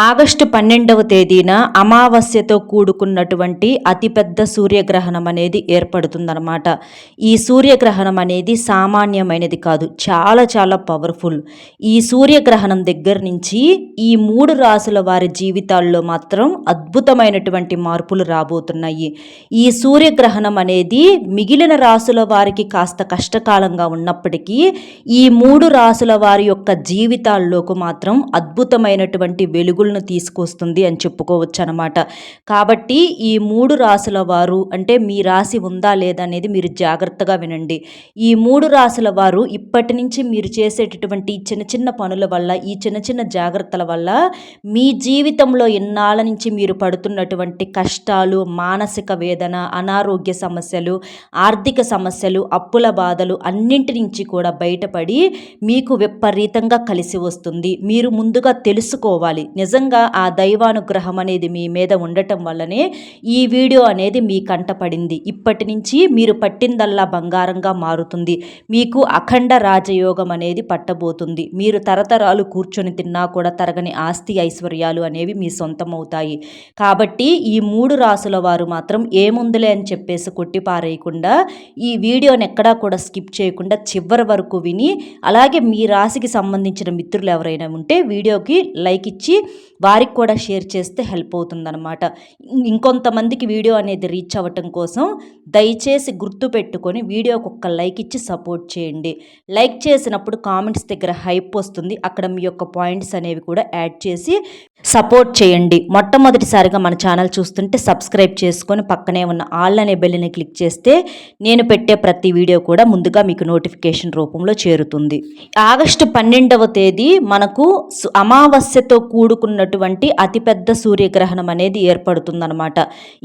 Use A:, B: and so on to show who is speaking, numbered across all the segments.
A: August 12వ తేదీన అమావాస్యతో కూడుకున్నటువంటి అతిపెద్ద సూర్యగ్రహణం అనేది ఏర్పడుతుందన్నమాట. ఈ సూర్యగ్రహణం అనేది సామాన్యమైనది కాదు, చాలా చాలా పవర్ఫుల్. ఈ సూర్యగ్రహణం దగ్గర నుంచి ఈ 3 రాసుల వారి జీవితాల్లో మాత్రం అద్భుతమైనటువంటి మార్పులు రాబోతున్నాయి. ఈ సూర్యగ్రహణం అనేది మిగిలిన రాసుల వారికి కాస్త కష్టకాలంగా ఉన్నప్పటికీ ఈ 3 రాసుల వారి యొక్క జీవితాల్లోకి మాత్రం అద్భుతమైనటువంటి వెలుగులను తీసుకొస్తుంది అని చెప్పుకోవచ్చు అనమాట. కాబట్టి ఈ 3 రాసుల వారు, అంటే మీ రాశి ఉందా లేదా అనేది మీరు జాగ్రత్తగా వినండి. ఈ 3 రాసుల వారు ఇప్పటి నుంచి మీరు చేసేటటువంటి చిన్న చిన్న పనుల వల్ల, ఈ చిన్న చిన్న జాగ్రత్తల వల్ల మీ జీవితంలో ఇన్నాళ్ళ నుంచి మీరు పడుతున్నటువంటి కష్టాలు, మానసిక వేదన, అనారోగ్య సమస్యలు, ఆర్థిక సమస్యలు, అప్పుల బాధలు అన్నింటి నుంచి కూడా బయటపడి మీకు విపరీతంగా కలిసి వస్తుంది. మీరు ముందుగా తెలుసుకోవాలి, నిజంగా ఆ దైవానుగ్రహం అనేది మీ మీద ఉండటం వల్లనే ఈ వీడియో అనేది మీ కంట పడింది. ఇప్పటి నుంచి మీరు పట్టిందల్లా బంగారంగా మారుతుంది. మీకు అఖండ రాజయోగం అనేది పట్టబోతుంది. మీరు తరతరాలు కూర్చొని తిన్నా కూడా తరగని ఆస్తి ఐశ్వర్యాలు అనేవి మీ సొంతమవుతాయి. కాబట్టి ఈ 3 రాసుల వారు మాత్రం ఏముందులే అని చెప్పేసి కొట్టిపారేయకుండా ఈ వీడియోని ఎక్కడా కూడా స్కిప్ చేయకుండా చివరి వరకు విని, అలాగే మీ రాశికి సంబంధించిన మిత్రులు ఎవరైనా ఉంటే వీడియోకి లైక్ ఇచ్చి వారికి కూడా షేర్ చేస్తే హెల్ప్ అవుతుందన్నమాట. ఇంకొంతమందికి వీడియో అనేది రీచ్ అవ్వటం కోసం దయచేసి గుర్తు పెట్టుకొని వీడియోకి ఒక్క లైక్ ఇచ్చి సపోర్ట్ చేయండి. లైక్ చేసినప్పుడు కామెంట్స్ దగ్గర హైప్ వస్తుంది, అక్కడ మీ యొక్క పాయింట్స్ అనేవి కూడా యాడ్ చేసి సపోర్ట్ చేయండి. మొట్టమొదటిసారిగా మన ఛానల్ చూస్తుంటే సబ్స్క్రైబ్ చేసుకొని పక్కనే ఉన్న ఆల్ అనే బెల్ని క్లిక్ చేస్తే నేను పెట్టే ప్రతి వీడియో కూడా ముందుగా మీకు నోటిఫికేషన్ రూపంలో చేరుతుంది. ఆగస్టు 12వ తేదీ మనకు అమావాస్యతో కూడుకున్నటువంటి అతిపెద్ద సూర్యగ్రహణం అనేది ఏర్పడుతుందన్నమాట.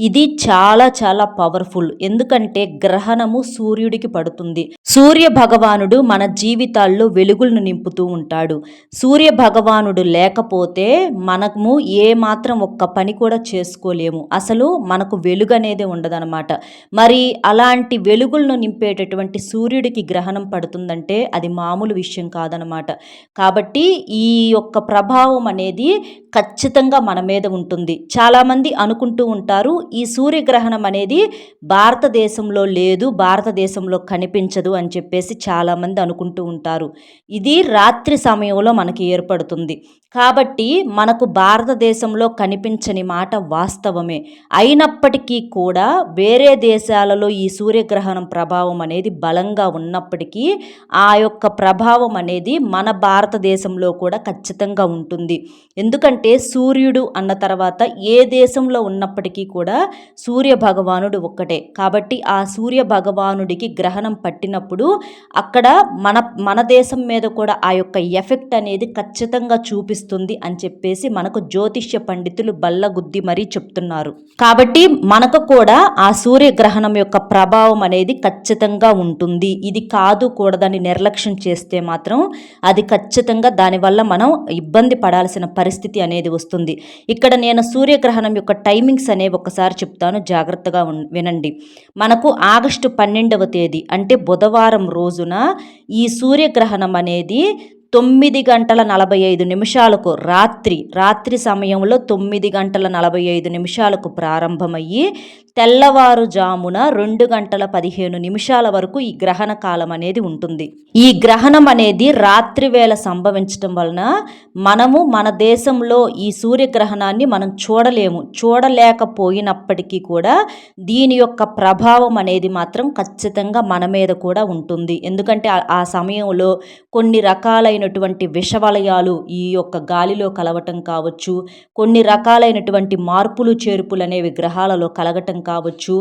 A: ఇది చాలా చాలా పవర్ఫుల్. ఎందుకంటే గ్రహణము సూర్యుడికి పడుతుంది. సూర్య భగవానుడు మన జీవితాల్లో వెలుగులను నింపుతూ ఉంటాడు. సూర్య భగవానుడు లేకపోతే మనము ఏ మాత్రం ఒక్క పని కూడా చేసుకోలేము. అసలు మనకు వెలుగు అనేది ఉండదన్నమాట. మరి అలాంటి వెలుగులను నింపేటటువంటి సూర్యుడికి గ్రహణం పడుతుందంటే అది మామూలు విషయం కాదనమాట. కాబట్టి ఈ యొక్క ప్రభావం అనేది ఖచ్చితంగా మన మీద ఉంటుంది. చాలామంది అనుకుంటూ ఉంటారు ఈ సూర్యగ్రహణం అనేది భారతదేశంలో లేదు, భారతదేశంలో కనిపించదు అని చెప్పేసి చాలామంది అనుకుంటూ ఉంటారు. ఇది రాత్రి సమయంలో మనకి ఏర్పడుతుంది. కాబట్టి మనకు భారతదేశంలో కనిపించని మాట వాస్తవమే. అయినప్పటికీ కూడా వేరే దేశాలలో ఈ సూర్యగ్రహణం ప్రభావం అనేది బలంగా ఉన్నప్పటికీ ఆ యొక్క ప్రభావం అనేది మన భారతదేశంలో కూడా ఖచ్చితంగా ఉంటుంది. ఎందుకంటే సూర్యుడు అన్న తర్వాత ఏ దేశంలో ఉన్నప్పటికీ కూడా సూర్య భగవానుడు ఒక్కటే. కాబట్టి ఆ సూర్య భగవానుడికి గ్రహణం పట్టినప్పుడు అక్కడ మన దేశం మీద కూడా ఆ యొక్క ఎఫెక్ట్ అనేది ఖచ్చితంగా చూపిస్తుంది అని చెప్పేసి మనకు జ్యోతిష్య పండితులు బల్లగుద్ది మరీ చెప్తున్నారు. కాబట్టి మనకు కూడా ఆ సూర్యగ్రహణం యొక్క ప్రభావం అనేది ఖచ్చితంగా ఉంటుంది. ఇది కాదు కూడదని నిర్లక్ష్యం చేస్తే మాత్రం అది ఖచ్చితంగా దానివల్ల మనం ఇబ్బంది పడాల్సిన పరిస్థితి అనేది వస్తుంది. ఇక్కడ నేను సూర్యగ్రహణం యొక్క టైమింగ్స్ అనేవి ఒకసారి చెప్తాను, జాగ్రత్తగా వినండి. మనకు ఆగస్టు 12వ తేదీ అంటే బుధవారం రోజున ఈ సూర్యగ్రహణం అనేది 9:45 రాత్రి సమయంలో 9:45 ప్రారంభమయ్యి తెల్లవారుజామున 2:15 వరకు ఈ గ్రహణ కాలం అనేది ఉంటుంది. ఈ గ్రహణం అనేది రాత్రి వేళ సంభవించడం వలన మనము మన దేశంలో ఈ సూర్యగ్రహణాన్ని మనం చూడలేకపోయినప్పటికీ కూడా దీని యొక్క ప్రభావం అనేది మాత్రం ఖచ్చితంగా మన మీద కూడా ఉంటుంది. ఎందుకంటే ఆ సమయంలో కొన్ని రకాలైనటువంటి విషవలయాలు ఈ యొక్క గాలిలో కలవటం కావచ్చు, కొన్ని రకాలైనటువంటి మార్పులు చేర్పులు అనేవి గ్రహాలలో కలగటం కావచ్చు,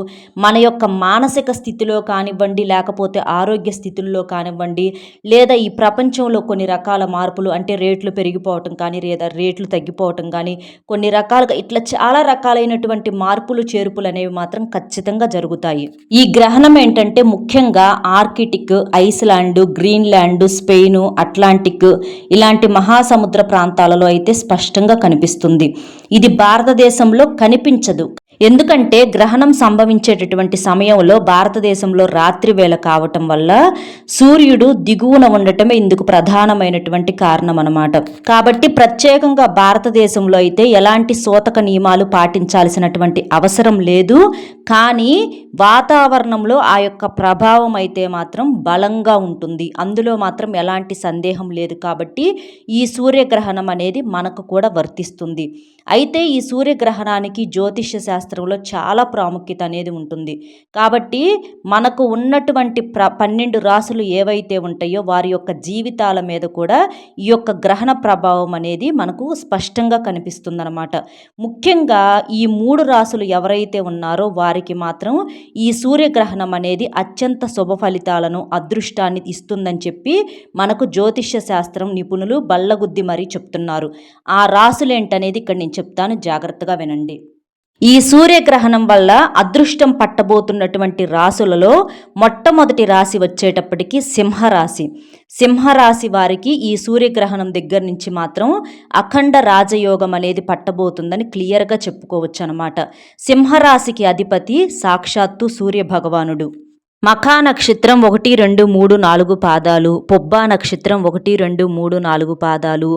A: మన యొక్క మానసిక స్థితిలో కానివ్వండి, లేకపోతే ఆరోగ్య స్థితుల్లో కానివ్వండి, లేదా ఈ ప్రపంచంలో కొన్ని రకాల మార్పులు అంటే రేట్లు పెరిగిపోవటం కానీ లేదా రేట్లు తగ్గిపోవటం కానీ కొన్ని రకాలుగా ఇట్లా చాలా రకాలైనటువంటి మార్పులు చేర్పులు అనేవి మాత్రం ఖచ్చితంగా జరుగుతాయి. ఈ గ్రహణం ఏంటంటే ముఖ్యంగా Arctic, Iceland, Greenland, Spain, Atlantic ఇలాంటి మహాసముద్ర ప్రాంతాలలో అయితే స్పష్టంగా కనిపిస్తుంది. ఇది భారతదేశంలో కనిపించదు. ఎందుకంటే గ్రహణం సంభవించేటటువంటి సమయంలో భారతదేశంలో రాత్రి వేళ కావటం వల్ల సూర్యుడు దిగువన ఉండటమే ఇందుకు ప్రధానమైనటువంటి కారణం అన్నమాట. కాబట్టి ప్రత్యేకంగా భారతదేశంలో అయితే ఎలాంటి సూతక నియమాలు పాటించాల్సినటువంటి అవసరం లేదు. కానీ వాతావరణంలో ఆ యొక్క ప్రభావం అయితే మాత్రం బలంగా ఉంటుంది. అందులో మాత్రం ఎలాంటి సందేహం లేదు. కాబట్టి ఈ సూర్యగ్రహణం అనేది మనకు కూడా వర్తిస్తుంది. అయితే ఈ సూర్యగ్రహణానికి జ్యోతిష్య శాస్త్రంలో చాలా ప్రాముఖ్యత అనేది ఉంటుంది. కాబట్టి మనకు ఉన్నటువంటి 12 రాసులు ఏవైతే ఉంటాయో వారి యొక్క జీవితాల మీద కూడా ఈ యొక్క గ్రహణ ప్రభావం అనేది మనకు స్పష్టంగా కనిపిస్తుందన్నమాట. ముఖ్యంగా ఈ 3 రాసులు ఎవరైతే ఉన్నారో వారికి మాత్రం ఈ సూర్యగ్రహణం అనేది అత్యంత శుభ ఫలితాలను, అదృష్టాన్ని ఇస్తుందని చెప్పి మనకు జ్యోతిష్య శాస్త్రం నిపుణులు బల్లగుద్ది మరీ చెప్తున్నారు. ఆ రాసులేంటనేది ఇక్కడ నేను చెప్తాను, జాగ్రత్తగా వినండి. ఈ సూర్యగ్రహణం వల్ల అదృష్టం పట్టబోతున్నటువంటి రాసులలో మొట్టమొదటి రాశి వచ్చేటప్పటికి సింహరాశి. సింహరాశి వారికి ఈ సూర్యగ్రహణం దగ్గర నుంచి మాత్రం అఖండ రాజయోగం అనేది పట్టబోతుందని క్లియర్గా చెప్పుకోవచ్చు అనమాట. సింహరాశికి అధిపతి సాక్షాత్తు సూర్య భగవానుడు. మఖా నక్షత్రం 1, 2, 3, 4 పాదాలు, పొబ్బా నక్షత్రం 1, 2, 3, 4 పాదాలు,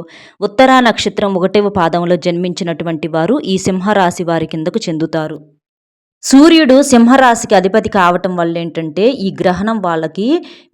A: ఉత్తరా నక్షత్రం 1వ పాదంలో జన్మించినటువంటి వారు ఈ సింహరాశి వారి కిందకు చెందుతారు. సూర్యుడు సింహరాశికి అధిపతి కావటం వల్ల ఏంటంటే ఈ గ్రహణం వాళ్ళకి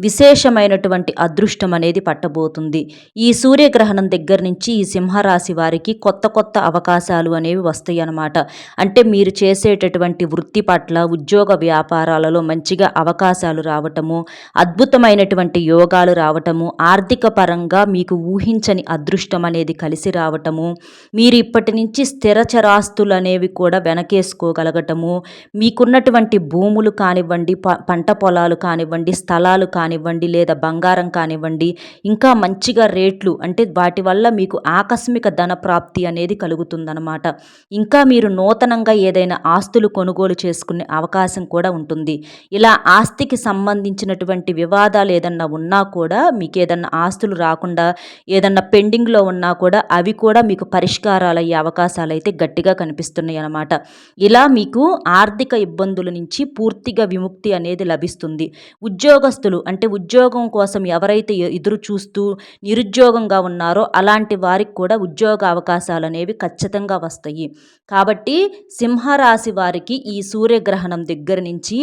A: విశేషమైనటువంటి అదృష్టం అనేది పట్టబోతుంది. ఈ సూర్యగ్రహణం దగ్గర నుంచి ఈ సింహరాశి వారికి కొత్త కొత్త అవకాశాలు అనేవి వస్తాయి అన్నమాట. అంటే మీరు చేసేటటువంటి వృత్తి పట్ల, ఉద్యోగ వ్యాపారాలలో మంచిగా అవకాశాలు రావటము, అద్భుతమైనటువంటి యోగాలు రావటము, ఆర్థిక పరంగా మీకు ఊహించని అదృష్టం అనేది కలిసి రావటము, మీరు ఇప్పటి నుంచి స్థిరచరాస్తులు అనేవి కూడా వెనకేసుకోగలగటము, మీకున్నటువంటి భూములు కానివ్వండి, పంట పొలాలు కానివ్వండి, స్థలాలు కానివ్వండి, లేదా బంగారం కానివ్వండి, ఇంకా మంచిగా రేట్లు అంటే వాటి వల్ల మీకు ఆకస్మిక ధన ప్రాప్తి అనేది కలుగుతుందన్నమాట. ఇంకా మీరు నూతనంగా ఏదైనా ఆస్తులు కొనుగోలు చేసుకునే అవకాశం కూడా ఉంటుంది. ఇలా ఆస్తికి సంబంధించినటువంటి వివాదాలు ఏదన్నా ఉన్నా కూడా, మీకు ఏదన్నా ఆస్తులు రాకుండా ఏదన్నా పెండింగ్లో ఉన్నా కూడా అవి కూడా మీకు పరిష్కారాలు అయ్యే అవకాశాలు అయితే గట్టిగా కనిపిస్తున్నాయి అన్నమాట. ఇలా మీకు ఆర్థిక ఇబ్బందుల నుంచి పూర్తిగా విముక్తి అనేది లభిస్తుంది. ఉద్యోగస్తులు అంటే ఉద్యోగం కోసం ఎవరైతే ఎదురు చూస్తూ నిరుద్యోగంగా ఉన్నారో అలాంటి వారికి కూడా ఉద్యోగ అవకాశాలు అనేవి ఖచ్చితంగా వస్తాయి. కాబట్టి సింహరాశి వారికి ఈ సూర్యగ్రహణం దగ్గర నుంచి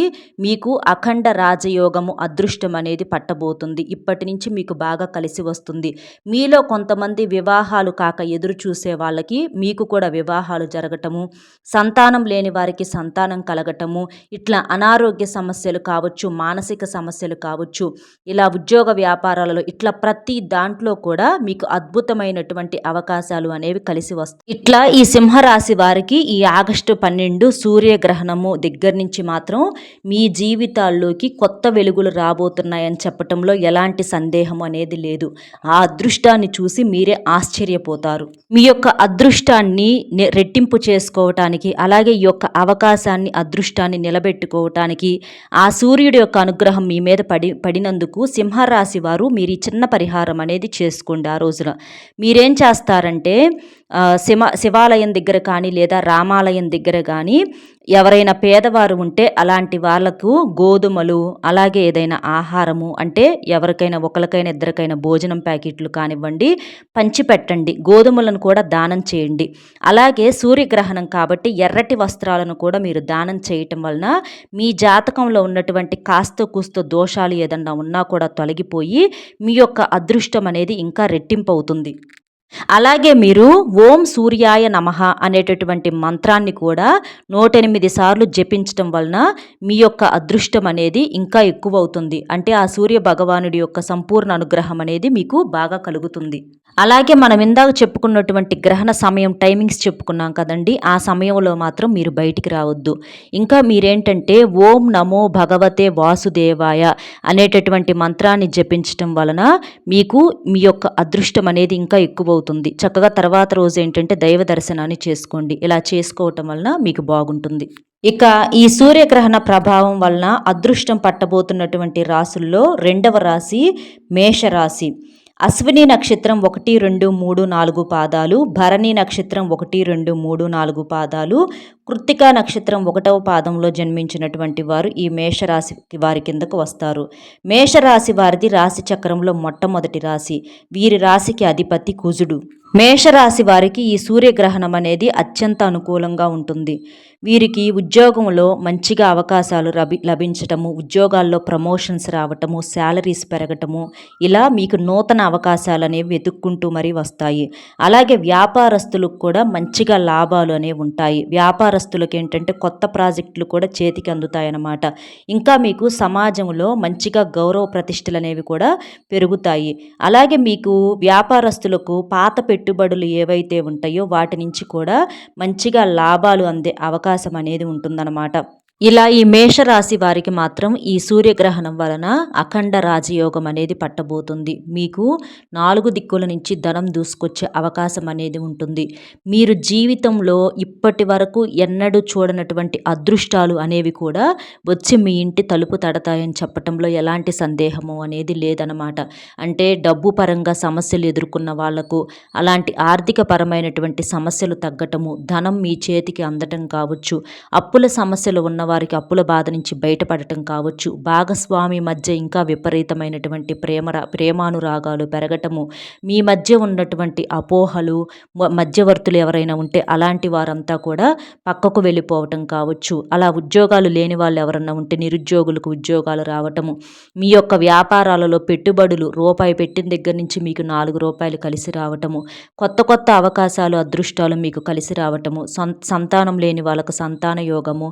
A: మీకు అఖండ రాజయోగము, అదృష్టం అనేది పట్టబోతుంది. ఇప్పటి నుంచి మీకు బాగా కలిసి వస్తుంది. మీలో కొంతమంది వివాహాలు కాక ఎదురు చూసే వాళ్ళకి మీకు కూడా వివాహాలు జరగటము, సంతానం లేని వారికి సంతానం కలగటము, ఇట్లా అనారోగ్య సమస్యలు కావచ్చు, మానసిక సమస్యలు కావచ్చు, ఇలా ఉద్యోగ వ్యాపారాలలో ఇట్లా ప్రతి దాంట్లో కూడా మీకు అద్భుతమైనటువంటి అవకాశాలు అనేవి కలిసి వస్తాయి. ఇట్లా ఈ సింహరాశి వారికి ఈ ఆగస్టు 12 సూర్యగ్రహణము దగ్గర నుంచి మాత్రం మీ జీవితాల్లోకి కొత్త వెలుగులు రాబోతున్నాయని చెప్పటంలో ఎలాంటి సందేహం అనేది లేదు. ఆ అదృష్టాన్ని చూసి మీరే ఆశ్చర్యపోతారు. మీ యొక్క అదృష్టాన్ని రెట్టింపు చేసుకోవటానికి, అలాగే ఈ యొక్క అవకాశాన్ని, అదృష్టాన్ని నిలబెట్టుకోవటానికి ఆ సూర్యుడి యొక్క అనుగ్రహం మీ మీద పడినందుకు సింహరాశి వారు మీరు ఈ చిన్న పరిహారం అనేది చేసుకోండి. ఆ రోజున మీరేం చేస్తారంటే శివాలయం దగ్గర కానీ లేదా రామాలయం దగ్గర కానీ ఎవరైనా పేదవారు ఉంటే అలాంటి వాళ్లకు గోధుమలు, అలాగే ఏదైనా ఆహారము అంటే ఎవరికైనా ఒకరికైనా ఇద్దరికైనా భోజనం ప్యాకెట్లు కానివ్వండి పంచిపెట్టండి. గోధుమలను కూడా దానం చేయండి. అలాగే సూర్యగ్రహణం కాబట్టి ఎర్రటి వస్త్రాలను కూడా మీరు దానం చేయటం వలన మీ జాతకంలో ఉన్నటువంటి కాస్త కూస్తో దోషాలు ఏదన్నా ఉన్నా కూడా తొలగిపోయి మీ యొక్క అదృష్టం అనేది ఇంకా రెట్టింపు అవుతుంది. అలాగే మీరు ఓం సూర్యాయ నమః అనేటటువంటి మంత్రాన్ని కూడా 108 సార్లు జపించటం వలన మీ యొక్క అదృష్టం అనేది ఇంకా ఎక్కువ అవుతుంది. అంటే ఆ సూర్య భగవానుడి యొక్క సంపూర్ణ అనుగ్రహం అనేది మీకు బాగా కలుగుతుంది. అలాగే మనం ఇందాక చెప్పుకున్నటువంటి గ్రహణ సమయం టైమింగ్స్ చెప్పుకున్నాం కదండి, ఆ సమయంలో మాత్రం మీరు బయటికి రావద్దు. ఇంకా మీరేంటంటే ఓం నమో భగవతే వాసుదేవాయ అనేటటువంటి మంత్రాన్ని జపించటం వలన మీకు మీ యొక్క అదృష్టం అనేది ఇంకా ఎక్కువ అవుతుంది. చక్కగా తర్వాత రోజు ఏంటంటే దైవ దర్శనాన్ని చేసుకోండి. ఇలా చేసుకోవటం వలన మీకు బాగుంటుంది. ఇక ఈ సూర్యగ్రహణ ప్రభావం వలన అదృష్టం పట్టబోతున్నటువంటి రాసుల్లో 2వ రాశి మేషరాశి. అశ్విని నక్షత్రం 1, 2, 3, 4 పాదాలు, భరణి నక్షత్రం 1, 2, 3, 4 పాదాలు, కృత్తికా నక్షత్రం 1వ పాదంలో జన్మించినటువంటి వారు ఈ మేషరాశి వారి కిందకు వస్తారు. మేషరాశి వారిది రాశి చక్రంలో మొట్టమొదటి రాశి. వీరి రాశికి అధిపతి కుజుడు. మేషరాశి వారికి ఈ సూర్యగ్రహణం అనేది అత్యంత అనుకూలంగా ఉంటుంది. వీరికి ఉద్యోగంలో మంచిగా అవకాశాలు లభించటము, ఉద్యోగాల్లో ప్రమోషన్స్ రావటము, శాలరీస్ పెరగటము, ఇలా మీకు నూతన అవకాశాలు అనేవి వెతుక్కుంటూ మరీ వస్తాయి. అలాగే వ్యాపారస్తులకు కూడా మంచిగా లాభాలు అనేవి ఉంటాయి. వ్యాపారస్తులకు ఏంటంటే కొత్త ప్రాజెక్టులు కూడా చేతికి అందుతాయన్నమాట. ఇంకా మీకు సమాజంలో మంచిగా గౌరవ ప్రతిష్టలు అనేవి కూడా పెరుగుతాయి. అలాగే మీకు వ్యాపారస్తులకు పాత పెట్టుబడులు ఏవైతే ఉంటాయో వాటి నుంచి కూడా మంచిగా లాభాలు అందే అవకాశం అనేది ఉంటుందన్నమాట. ఇలా ఈ మేషరాశి వారికి మాత్రం ఈ సూర్యగ్రహణం వలన అఖండ రాజయోగం అనేది పట్టబోతుంది. మీకు 4 దిక్కుల నుంచి ధనం దూసుకొచ్చే అవకాశం అనేది ఉంటుంది. మీరు జీవితంలో ఇప్పటి వరకు ఎన్నడూ చూడనటువంటి అదృష్టాలు అనేవి కూడా వచ్చి మీ ఇంటి తలుపు తడతాయని చెప్పటంలో ఎలాంటి సందేహము అనేది లేదనమాట. అంటే డబ్బు పరంగా సమస్యలు ఎదుర్కొన్న వాళ్లకు అలాంటి ఆర్థిక పరమైనటువంటి సమస్యలు తగ్గటము, ధనం మీ చేతికి అందటం కావచ్చు, అప్పుల సమస్యలు ఉన్న వారికి అప్పుల బాధ నుంచి బయటపడటం కావచ్చు, భాగస్వామి మధ్య ఇంకా విపరీతమైనటువంటి ప్రేమానురాగాలు పెరగటము, మీ మధ్య ఉన్నటువంటి అపోహలు, మధ్యవర్తులు ఎవరైనా ఉంటే అలాంటి వారంతా కూడా పక్కకు వెళ్ళిపోవటం కావచ్చు, అలా ఉద్యోగాలు లేని వాళ్ళు ఎవరన్నా ఉంటే నిరుద్యోగులకు ఉద్యోగాలు రావటము, మీ యొక్క వ్యాపారాలలో పెట్టుబడులు రూపాయి పెట్టిన దగ్గర నుంచి మీకు 4 రూపాయలు కలిసి రావటము, కొత్త కొత్త అవకాశాలు అదృష్టాలు మీకు కలిసి రావటము, సంతానం లేని వాళ్ళకు సంతాన యోగము,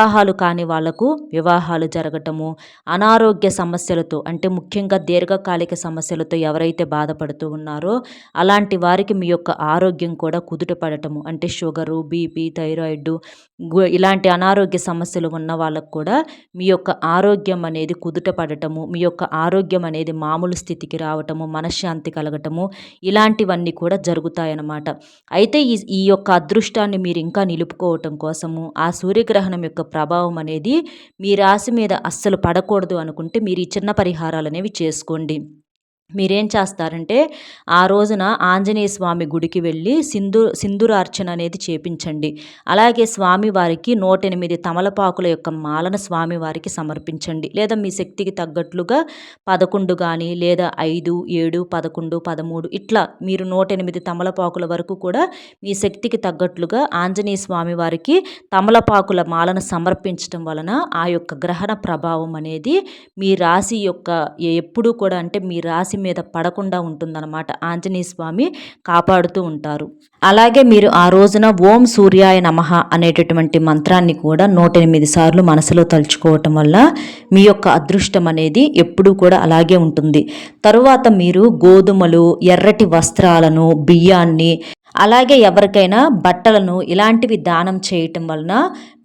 A: వివాహాలు కాని వాళ్లకు వివాహాలు జరగటము, అనారోగ్య సమస్యలతో అంటే ముఖ్యంగా దీర్ఘకాలిక సమస్యలతో ఎవరైతే బాధపడుతూ ఉన్నారో అలాంటి వారికి మీ యొక్క ఆరోగ్యం కూడా కుదుట పడటము, అంటే షుగరు, బీపీ, థైరాయిడ్ ఇలాంటి అనారోగ్య సమస్యలు ఉన్న వాళ్ళకు కూడా మీ యొక్క ఆరోగ్యం అనేది కుదుట పడటము, మీ యొక్క ఆరోగ్యం అనేది మామూలు స్థితికి రావటము, మనశ్శాంతి కలగటము, ఇలాంటివన్నీ కూడా జరుగుతాయన్నమాట. అయితే ఈ యొక్క అదృష్టాన్ని మీరు ఇంకా నిలుపుకోవటం కోసము ఆ సూర్యగ్రహణం యొక్క ప్రభావం అనేది మీ రాశి మీద అస్సలు పడకూడదు అనుకుంటే మీరు ఈ చిన్న పరిహారాలు అనేవి చేసుకోండి. మీరేం చేస్తారంటే ఆ రోజున ఆంజనేయ స్వామి గుడికి వెళ్ళి సింధూరార్చన అనేది చేపించండి. అలాగే స్వామివారికి 108 తమలపాకుల యొక్క మాలను స్వామివారికి సమర్పించండి. లేదా మీ శక్తికి తగ్గట్లుగా 11 కానీ లేదా 5, 7, 11, 13 ఇట్లా మీరు 108 తమలపాకుల వరకు కూడా మీ శక్తికి తగ్గట్లుగా ఆంజనేయ స్వామి వారికి తమలపాకుల మాలను సమర్పించడం వలన ఆ యొక్క గ్రహణ ప్రభావం అనేది మీ రాశి యొక్క ఎప్పుడూ కూడా అంటే మీ రాశి మీద పడకుండా ఉంటుందన్నమాట. ఆంజనేయ స్వామి కాపాడుతూ ఉంటారు. అలాగే మీరు ఆ రోజున ఓం సూర్యాయ నమః అనేటటువంటి మంత్రాన్ని కూడా 108 సార్లు మనసులో తలుచుకోవటం వల్ల మీ యొక్క అదృష్టం అనేది ఎప్పుడూ కూడా అలాగే ఉంటుంది. తరువాత మీరు గోధుమలు, ఎర్రటి వస్త్రాలను, బియ్యాన్ని, అలాగే ఎవరికైనా బట్టలను ఇలాంటివి దానం చేయటం వలన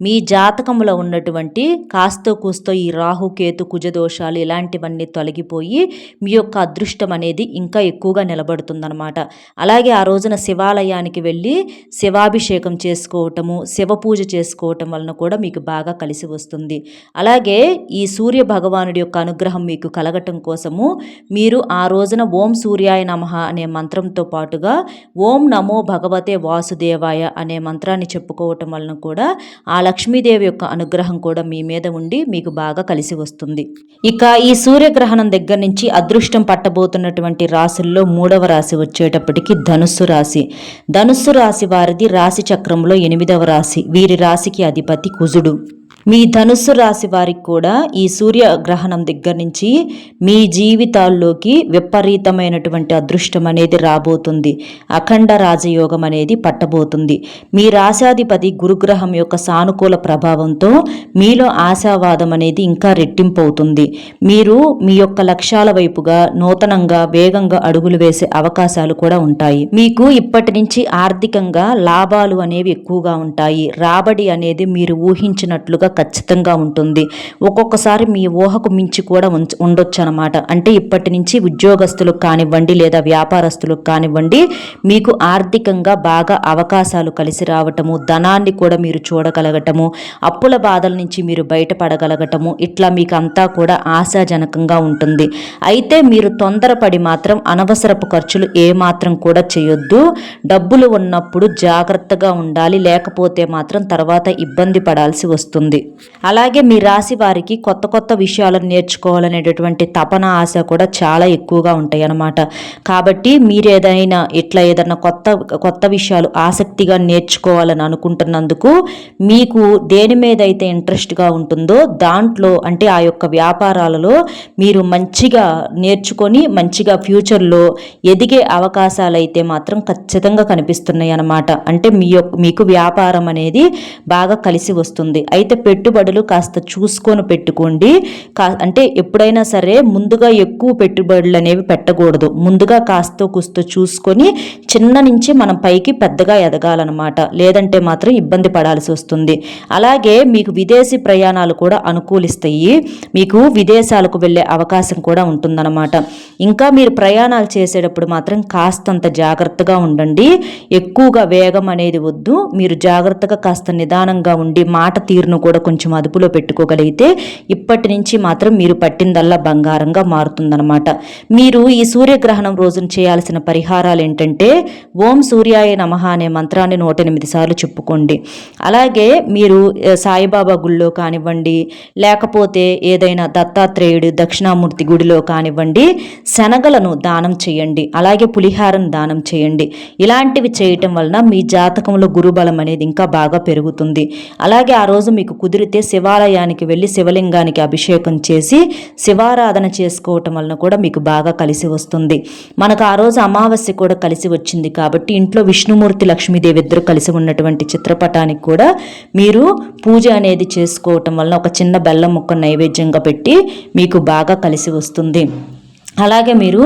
A: మీ జాతకంలో ఉన్నటువంటి కాస్తో కూస్తో ఈ రాహుకేతు కుజదోషాలు ఇలాంటివన్నీ తొలగిపోయి మీ యొక్క అదృష్టం అనేది ఇంకా ఎక్కువగా నిలబడుతుందన్నమాట. అలాగే ఆ రోజున శివాలయానికి వెళ్ళి శివాభిషేకం చేసుకోవటము, శివ పూజ చేసుకోవటం వలన కూడా మీకు బాగా కలిసి వస్తుంది. అలాగే ఈ సూర్య భగవానుడి యొక్క అనుగ్రహం మీకు కలగటం కోసము మీరు ఆ రోజున ఓం సూర్యాయ నమః అనే మంత్రంతో పాటుగా ఓం నమో భగవతే వాసుదేవాయ అనే మంత్రాన్ని చెప్పుకోవటం వలన కూడా ఆ లక్ష్మీదేవి యొక్క అనుగ్రహం కూడా మీ మీద ఉండి మీకు బాగా కలిసి వస్తుంది. ఇక ఈ సూర్యగ్రహణం దగ్గర నుంచి అదృష్టం పట్టబోతున్నటువంటి రాశుల్లో 3వ రాశి వచ్చేటప్పటికి ధనుస్సు రాశి. ధనుస్సు రాశి వారిది రాశి చక్రంలో 8వ రాశి. వీరి రాశికి అధిపతి కుజుడు. మీ ధనుస్సు రాశి వారికి కూడా ఈ సూర్యగ్రహణం దగ్గర నుంచి మీ జీవితాల్లోకి విపరీతమైనటువంటి అదృష్టం అనేది రాబోతుంది. అఖండ రాజయోగం అనేది పట్టబోతుంది. మీ రాశాధిపతి గురుగ్రహం యొక్క సానుకూల ప్రభావంతో మీలో ఆశావాదం అనేది ఇంకా రెట్టింపు అవుతుంది. మీరు మీ యొక్క లక్ష్యాల వైపుగా నూతనంగా వేగంగా అడుగులు వేసే అవకాశాలు కూడా ఉంటాయి. మీకు ఇప్పటి నుంచి ఆర్థికంగా లాభాలు అనేవి ఎక్కువగా ఉంటాయి. రాబడి అనేది మీరు ఊహించినట్లుగా రకాలుగా ఖచ్చితంగా ఉంటుంది. ఒక్కొక్కసారి మీ ఊహకు మించి కూడా ఉండొచ్చు అనమాట. అంటే ఇప్పటి నుంచి ఉద్యోగస్తులకు కానివ్వండి లేదా వ్యాపారస్తులకు కానివ్వండి, మీకు ఆర్థికంగా బాగా అవకాశాలు కలిసి రావటము, ధనాన్ని కూడా మీరు చూడగలగటము, అప్పుల బాధల నుంచి మీరు బయటపడగలగటము, ఇట్లా మీకు అంతా కూడా ఆశాజనకంగా ఉంటుంది. అయితే మీరు తొందరపడి మాత్రం అనవసరపు ఖర్చులు ఏమాత్రం కూడా చేయొద్దు. డబ్బులు ఉన్నప్పుడు జాగ్రత్తగా ఉండాలి, లేకపోతే మాత్రం తర్వాత ఇబ్బంది పడాల్సి వస్తుంది. అలాగే మీ రాశి వారికి కొత్త కొత్త విషయాలను నేర్చుకోవాలనేటటువంటి తపన ఆశ కూడా చాలా ఎక్కువగా ఉంటాయి అన్నమాట. కాబట్టి మీరు ఏదైనా కొత్త కొత్త విషయాలు ఆసక్తిగా నేర్చుకోవాలని అనుకుంటున్నందుకు మీకు దేని మీద అయితే ఇంట్రెస్ట్గా ఉంటుందో దాంట్లో అంటే ఆ యొక్క వ్యాపారాలలో మీరు మంచిగా నేర్చుకొని మంచిగా ఫ్యూచర్లో ఎదిగే అవకాశాలు అయితే మాత్రం ఖచ్చితంగా కనిపిస్తున్నాయి అన్నమాట. అంటే మీకు వ్యాపారం అనేది బాగా కలిసి వస్తుంది. అయితే పెట్టుబడులు కాస్త చూసుకొని పెట్టుకోండి. అంటే ఎప్పుడైనా సరే ముందుగా ఎక్కువ పెట్టుబడులు అనేవి పెట్టకూడదు. ముందుగా కాస్త కూస్తో చూసుకొని చిన్న నుంచి మనం పైకి పెద్దగా ఎదగాలన్నమాట. లేదంటే మాత్రం ఇబ్బంది పడాల్సి వస్తుంది. అలాగే మీకు విదేశీ ప్రయాణాలు కూడా అనుకూలిస్తాయి. మీకు విదేశాలకు వెళ్ళే అవకాశం కూడా ఉంటుందన్నమాట. ఇంకా మీరు ప్రయాణాలు చేసేటప్పుడు మాత్రం కాస్తంత జాగ్రత్తగా ఉండండి. ఎక్కువగా వేగం అనేది వద్దు. మీరు జాగ్రత్తగా కాస్త నిదానంగా ఉండి మాట తీరును కూడా కొంచెం అదుపులో పెట్టుకోగలిగితే ఇప్పటి నుంచి మాత్రం మీరు పట్టిందల్లా బంగారంగా మారుతుందన్నమాట. మీరు ఈ సూర్యగ్రహణం రోజున చేయాల్సిన పరిహారాలు ఏంటంటే ఓం సూర్యాయ నమః అనే మంత్రాన్ని 108 సార్లు చెప్పుకోండి. అలాగే మీరు సాయిబాబా గుడిలో కానివ్వండి, లేకపోతే ఏదైనా దత్తాత్రేయుడు దక్షిణామూర్తి గుడిలో కానివ్వండి, శనగలను దానం చేయండి. అలాగే పులిహారను దానం చేయండి. ఇలాంటివి చేయటం వలన మీ జాతకంలో గురుబలం అనేది ఇంకా బాగా పెరుగుతుంది. అలాగే ఆ రోజు మీకు కుదిరితే శివాలయానికి వెళ్ళి శివలింగానికి అభిషేకం చేసి శివారాధన చేసుకోవటం వలన కూడా మీకు బాగా కలిసి వస్తుంది. మనకు ఆ రోజు అమావాస్య కూడా కలిసి వచ్చింది కాబట్టి ఇంట్లో విష్ణుమూర్తి లక్ష్మీదేవి ఇద్దరు కలిసి ఉన్నటువంటి చిత్రపటానికి కూడా మీరు పూజ అనేది చేసుకోవటం వలన ఒక చిన్న బెల్లం ముక్క నైవేద్యంగా పెట్టి మీకు బాగా కలిసి వస్తుంది. అలాగే మీరు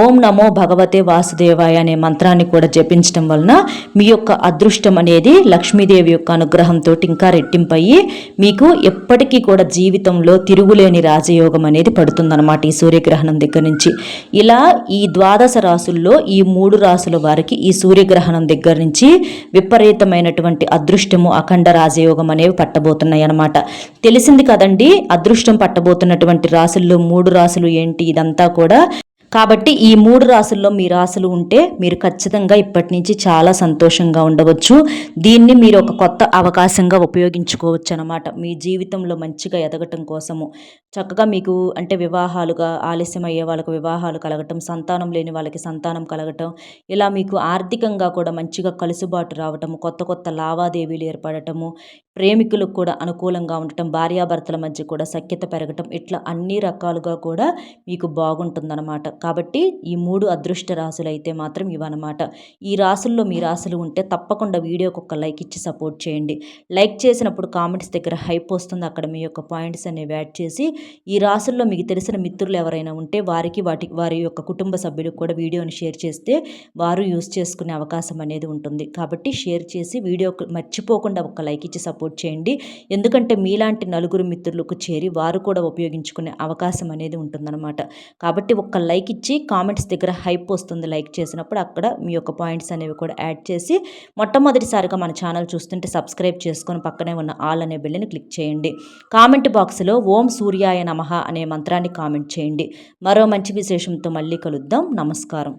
A: ఓం నమో భగవతే వాసుదేవాయ అనే మంత్రాన్ని కూడా జపించడం వలన మీ యొక్క అదృష్టం అనేది లక్ష్మీదేవి యొక్క అనుగ్రహంతో ఇంకా రెట్టింపయ్యి మీకు ఎప్పటికీ కూడా జీవితంలో తిరుగులేని రాజయోగం అనేది పడుతుందన్నమాట ఈ సూర్యగ్రహణం దగ్గర నుంచి. ఇలా ఈ 12 రాసుల్లో ఈ 3 రాసుల వారికి ఈ సూర్యగ్రహణం దగ్గర నుంచి విపరీతమైనటువంటి అదృష్టము అఖండ రాజయోగం అనేవి పట్టబోతున్నాయి అన్నమాట. తెలిసింది కదండి అదృష్టం పట్టబోతున్నటువంటి రాసుల్లో 3 రాసులు ఏంటి ఇదంతా కూడా. కాబట్టి ఈ 3 రాసుల్లో మీ రాసులు ఉంటే మీరు ఖచ్చితంగా ఇప్పటి నుంచి చాలా సంతోషంగా ఉండవచ్చు. దీన్ని మీరు ఒక కొత్త అవకాశంగా ఉపయోగించుకోవచ్చు అన్నమాట. మీ జీవితంలో మంచిగా ఎదగటం కోసము చక్కగా మీకు అంటే వివాహాలుగా ఆలస్యం అయ్యే వాళ్ళకి వివాహాలు కలగటం, సంతానం లేని వాళ్ళకి సంతానం కలగటం, ఇలా మీకు ఆర్థికంగా కూడా మంచిగా కలుసుబాటు రావటము, కొత్త కొత్త లావాదేవీలు ఏర్పడటము, ప్రేమికులకు కూడా అనుకూలంగా ఉండటం, భార్యాభర్తల మధ్య కూడా సఖ్యత పెరగటం, ఇట్లా అన్ని రకాలుగా కూడా మీకు బాగుంటుందన్నమాట. కాబట్టి ఈ 3 అదృష్ట రాశులు అయితే మాత్రం ఇవన్నమాట. ఈ రాశుల్లో మీ రాశులు ఉంటే తప్పకుండా వీడియోకి ఒక లైక్ ఇచ్చి సపోర్ట్ చేయండి. లైక్ చేసినప్పుడు కామెంట్స్ దగ్గర హైప్ వస్తుంది. అక్కడ మీ యొక్క పాయింట్స్ అనేవి యాడ్ చేసి ఈ రాశుల్లో మీకు తెలిసిన మిత్రులు ఎవరైనా ఉంటే వారి యొక్క కుటుంబ సభ్యులకు కూడా వీడియోని షేర్ చేస్తే వారు యూజ్ చేసుకునే అవకాశం అనేది ఉంటుంది. కాబట్టి షేర్ చేసి వీడియోకి మర్చిపోకుండా ఒక లైక్ ఇచ్చి సపోర్ట్ చేయండి. ఎందుకంటే మీలాంటి నలుగురు మిత్రులకు చేరి వారు కూడా ఉపయోగించుకునే అవకాశం అనేది ఉంటుందన్నమాట. కాబట్టి ఒక లైక్ ఇచ్చి కామెంట్స్ దగ్గర హైప్ వస్తుంది. లైక్ చేసినప్పుడు అక్కడ మీ యొక్క పాయింట్స్ అనేవి కూడా యాడ్ చేసి మొట్టమొదటిసారిగా మన ఛానల్ చూస్తుంటే సబ్స్క్రైబ్ చేసుకొని పక్కనే ఉన్న ఆల్ అనే బెల్ని క్లిక్ చేయండి. కామెంట్ బాక్స్లో ఓం సూర్యాయ నమః అనే మంత్రాన్ని కామెంట్ చేయండి. మరో మంచి విశేషంతో మళ్ళీ కలుద్దాం. నమస్కారం.